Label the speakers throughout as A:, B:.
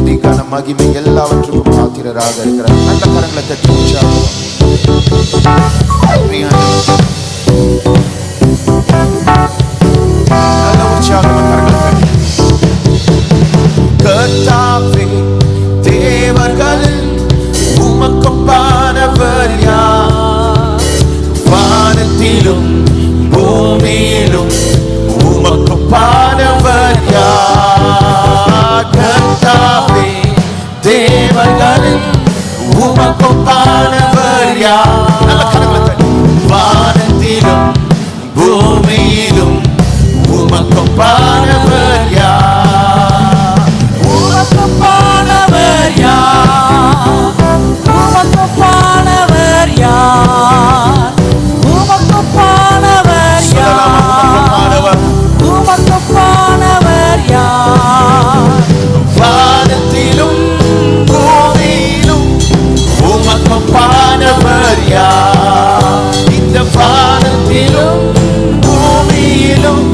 A: துதி கன மகிமை எல்லாவற்றுக்கும் பாத்திரராக இருக்கிறார். நல்ல கரங்களை தட்டி உற்சாகம் நல்ல உற்சாகம் கரங்களை தட்டி. கர்த்தாவே தேவர்களில் உமக்கொப்பானவர் யார்? வானத்திலும் பூமியிலும் உமக்கொப்பானவர் யார்? கர்த்தாவே தேவர்களில் உமக்கொப்பானவர் யார்? நல்ல கரங்களை தட்டி. வானத்திலும் பூமியிலும் உமக்கொப்பானவர் யார்?
B: உமக்கொப்பானவர் யார்? உமக்கொப்பானவர் யார்? உமக்கொப்பானவர் யார்? உமக்கொப்பானவர் யார்?
A: வானத்திலும் பூமியிலும் உமக்கொப்பானவர் யார்? இந்த வானத்திலும் பூமியிலும்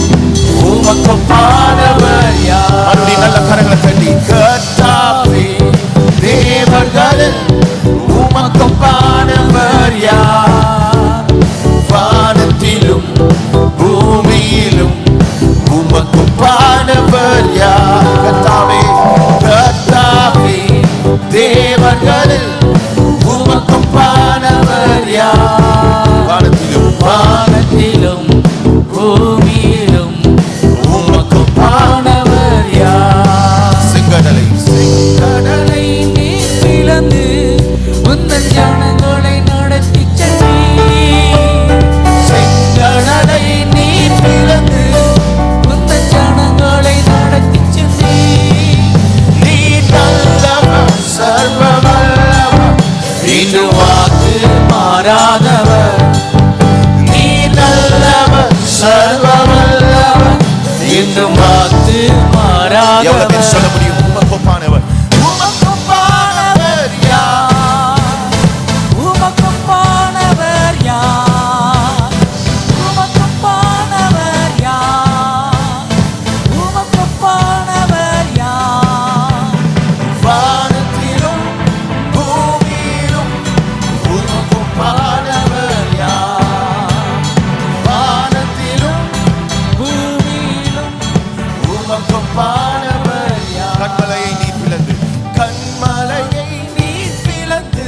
A: உமக்கொப்பானவர் யார்? மறுபடியும் நல்ல கரங்களை தட்டி. கர்த்தாவே தேவர்களில் உமக்கொப்பானவர் யார்? வானத்திலும் பூமியிலும் உமக்கொப்பானவர் யார்? கர்த்தாவே கர்த்தாவே தேவர்களில் உமக்கொப்பானவர் யார்? வானத்திலும்
B: வானத்திலும் பூமியிலும் உமக்கொப்பானவர் யார்?
A: செங்கடலை
B: கடலை நீர் பிளந்து உந்தன் ஜனங்களை நடத்தி சென்றீர். செங்கடலை நீர் பிளந்து உந்தன் ஜனங்களை நடத்தி சென்றீர்.
A: நீர் நல்லவர் சர்வ வல்லவர்
B: இன்று வாக்கு மாறாதவர்.
A: நீர் நல்லவர் சர்வ வல்லவர்
B: இன்று வாக்கு
A: எவ்வளவு பேர் சொல்ல
B: மாறாதவர்.
A: முடியும்? உமக்கொப்பானவர் உமக்கொப்பானவர் யார்?
B: உமக்கொப்பானவர் யார்? உமக்கொப்பானவர் யார்? உமக்கொப்பானவர் யார்?
A: வானத்திலும் பூமியிலும் உமக்கொப்பானவர் யார்? வானத்திலும்
B: பூமியிலும்
A: உமக்கொப்பானவர் யார்? கண்மலையை நீ பிளந்து கண்மலையை நீ பிளந்து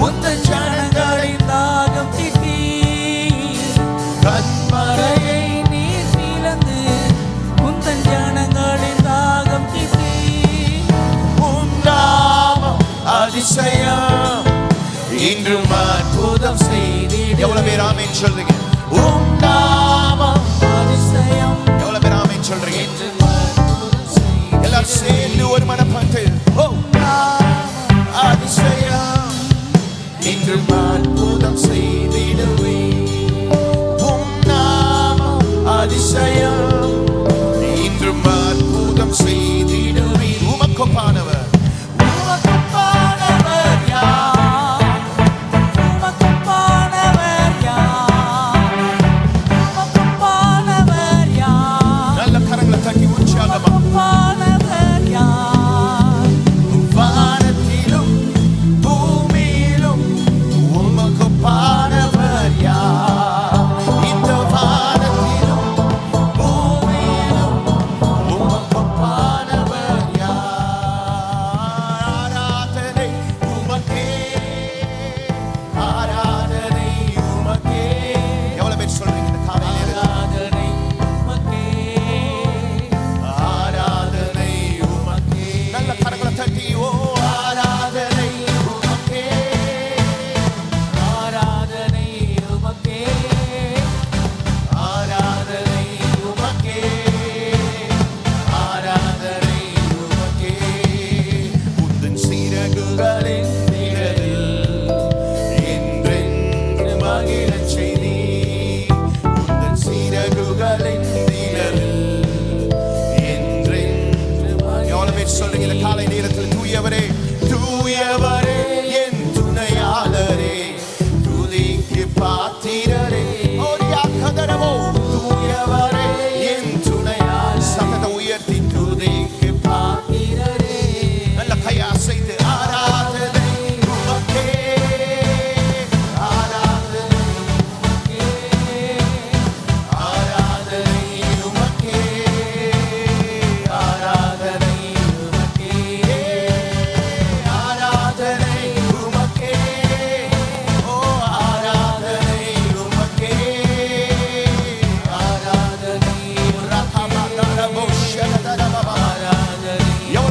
B: உந்தன் ஜனங்களின் தாகம் தீர்த்தீர்.
A: கண்மலையை
B: நீர் பிளந்து உந்தன் ஜனங்களின் தாகம் தீர்த்தீர்.
A: உன்னாமம் அதிசயம் இன்றும் அற்புதம் செய்தீர். எவ்வளவு பேர் ஆமென் சொல்றீங்க? உன்னாமம்
B: அதிசயம்
A: எவ்வளவு பேர் ஆமென் சொல்றீங்க?
B: என்று அற்புதம் செய்தீர்.
A: எல்லாரும் சேர்ந்து ஒரு மனப்பாட்டு. ஓ அதிசயம் இன்றும் அற்புதம் செய்திடுவே. உன்னாமம் அதிசயம் இன்றும் அற்புதம் செய்திடுவே. உமக்கொப்பானவர்
B: உமக்கொப்பானவர் யார்? உமக்கொப்பானவர் யார்? உமக்கொப்பானவர் யார்?
A: நல்ல கரங்களை தட்டி உற்சாகமா.
B: உமக்கொப்பானவர் யார்?
A: வானத்திலும் பூமியிலும் உமக்கொப்பானவர் யார்? இந்த வானத்திலும் பூமியிலும் உமக்கொப்பானவர்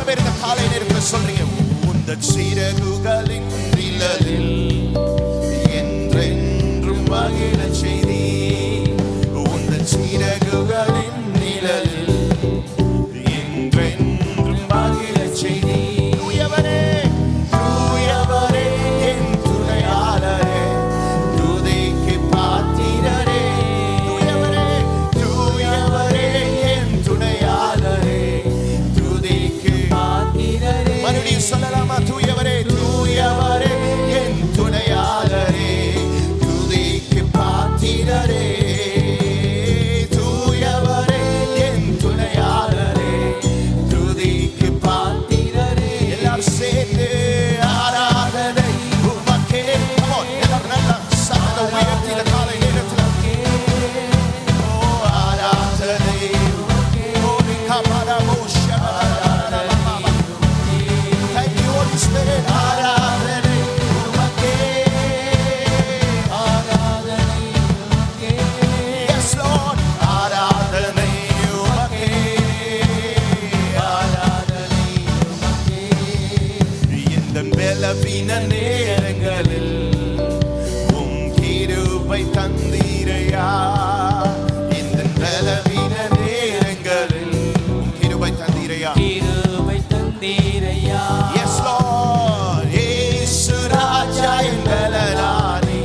A: பேர் இந்த காலை நேரத்தில் சொல்றீங்க, உந்தன் சிறகுகளின் நிழலில் என்றென்றும் மகிழச் செய்தி, உந்தன் சிறகுகளின் நிழலில் என்றென்றும் மகிழச் செய்தி. தூயவரே தூயவரே என் துணையாளரே, துதிக்கு பாத்திரரே. தூயவரே தூயவரே என் துணையாளரே, துதிக்கு பாத்திரரே. மறுபடியும் சொல்லலாமா? தூயவரே தூயவரே என் துணையாளரே, துதிக்கு பாத்திரரே. தூயவரே என் துணையாளரே, துதிக்கு பாத்திரரே. எல்லாரும் சேர்ந்து ஆராதனை உமக்கே. Come on, எல்லாரும் நல்லா சத்தத்தை உயர்த்தி இந்த காலை நேரத்தில் ஆராதனை உமக்கே. Thank you, Holy Spirit. ஆராதனை உமக்கே. ஆராதனை உமக்கே. Yes, Lord. ஆராதனை உமக்கே. ஆராதனை உமக்கே. இந்த பலவீன நேரங்களில் உம் கிருபை தந்தீரையா. இந்த பலவீன நேரங்களில் உம் கிருபை தந்தீரையா.
B: கிருபை தந்தீரையா.
A: Yes, Lord. இயேசு ராஜா என் பலனானே,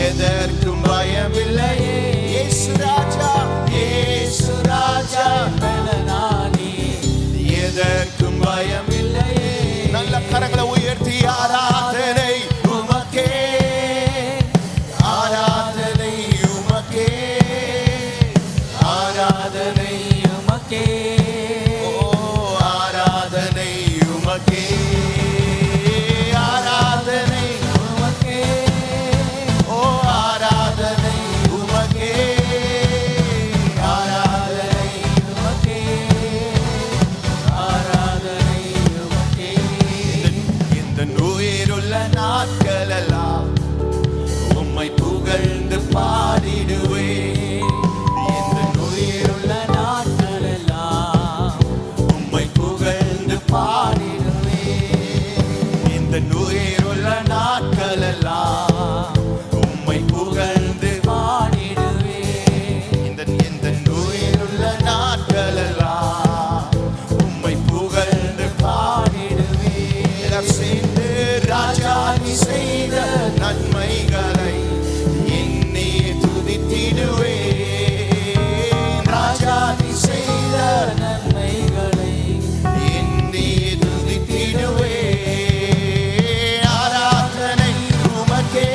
A: எதற்கும் பயமில்லையே. இயேசு ராஜா, இயேசு ராஜா,
B: பலனானே,
A: எதற்கும் பயமில்லையே. நல்ல கரங்களை உயர்த்தி ஆராதனை உமக்கே. ஆராதனை உமக்கே. ஆராதனை
B: உமக்கே.
A: ஆராதனை உமக்கே. ஆராதனை
B: உமக்கே.
A: ஆராதனை உமக்கே. ஆராதனை
B: உமக்கே. ஆராதனை உமக்கே.
A: இந்த உயிருள்ள நாட்களெல்லாம் உம்மை புகழ்ந்து பாடிடுவே. இந்த உயிருள்ள
B: நாட்களெல்லாம்
A: உம்மை புகழ்ந்து பாடிடுவே. இந்த உயிருள்ள நாட்களெல்லாம் உம்மை புகழ்ந்து
B: பாடிடுவே.
A: இந்த உயிருள்ள நாட்களெல்லாம் உம்மை புகழ்ந்து
B: பாடிடுவே.
A: எல்லாரும் சேர்ந்து ராஜா நீ செய்த நன்மைகளை எண்ணி துதித்திடுவே. ராஜா நீ செய்த
B: நன்மைகளை
A: எண்ணி துதித்திடுவே. ஆராதனை உமக்கே.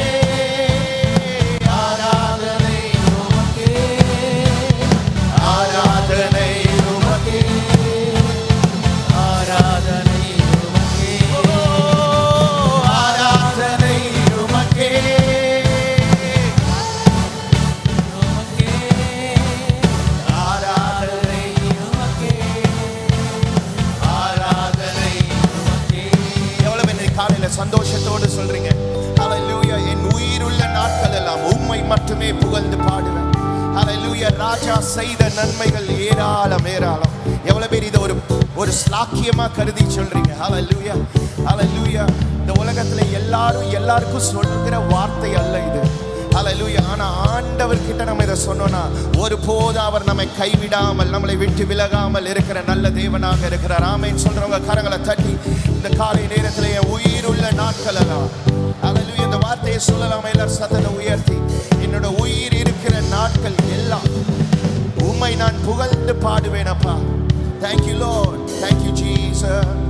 A: ஆராதனை
B: உமக்கே.
A: ஆராதனை உமக்கே.
B: ஆராதனை உமக்கே.
A: ஆராதனை உமக்கே.
B: உமக்கே.
A: ஆராதனை
B: உமக்கே.
A: ஆராதனை. எவ்வளவு என்னை காலையில சந்தோஷத்தோடு சொல்றீங்க. ஹalleluya. என் உயிருள்ள நாட்கள் எல்லாம் உம்மை மட்டுமே புகழ்ந்து பாடுவேன். ஹalleluya. ராஜா செய்த நன்மைகள் ஏராளம் ஏராளம். எவ்வளவு பேர் இதை ஒரு ஸ்லாக்கியமா கருதி சொல்றீங்க. ஹalleluya. ஹalleluya. இந்த உலகத்துல எல்லாருக்கும் சொல்லுகிற வார்த்தை அல்ல இது. ஹalleluya. ஆனா ஆண்டவர் கிட்ட நம்ம இதை சொன்னோம்னா ஒருபோதும் அவர் நம்மை கைவிடாமல் நம்மளை விட்டு விலகாமல் இருக்கிற நல்ல தேவனாக இருக்கிறார். ஆமென் சொல்றவங்க கரங்களை தட்டி இந்த காலை நேரத்தில் என் உயிருள்ள நாட்கள் எல்லாம் ஹalleluya இந்த வார்த்தையை சொல்லலாம். எல்லாரும் சத்தத்தை உயர்த்தி என்னோட உயிர் இருக்கிற நாட்கள் எல்லாம் உம்மை நான் புகழ்ந்து பாடுவேன் அப்பா. Thank you Lord. Thank you Jesus.